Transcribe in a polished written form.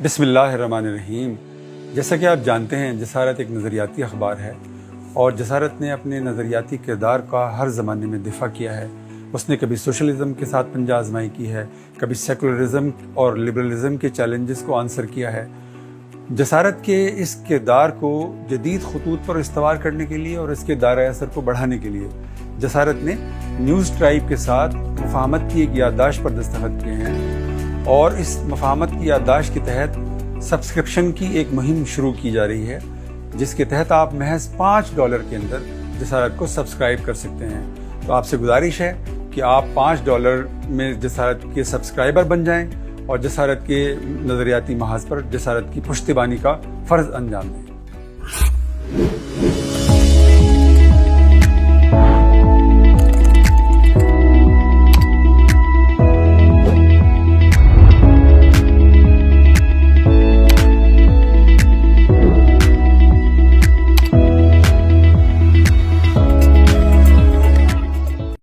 बिस्मिल्लाहिर्रहमानिर्रहीम। जैसा कि आप जानते हैं, जसारत एक नज़रियाती अखबार है और जसारत ने अपने नज़रियाती किरदार का हर ज़माने में दिफा किया है। उसने कभी सोशलिज़म के साथ पंजा आजमाई की है, कभी सेकुलरिज़म और लिबरलिज़म के चैलेंजेस को आंसर किया है। जसारत के इस किरदार को जदीद खतूत पर इस्तवार करने के लिए और इसके दायरा असर को बढ़ाने के लिए जसारत ने न्यूज़ ट्राइब के साथ मुफाहमत की एक याददाश्त पर दस्तखत किए हैं और इस मुफाहमत की याददाश्त के तहत सब्सक्रिप्शन की एक मुहिम शुरू की जा रही है, जिसके तहत आप महज $5 के अंदर जसारत को सब्सक्राइब कर सकते हैं। तो आपसे गुजारिश है कि आप $5 में जसारत के सब्सक्राइबर बन जाएं और जसारत के नज़रियाती महाज पर जसारत की पुश्तबानी का फ़र्ज़ अंजाम दें।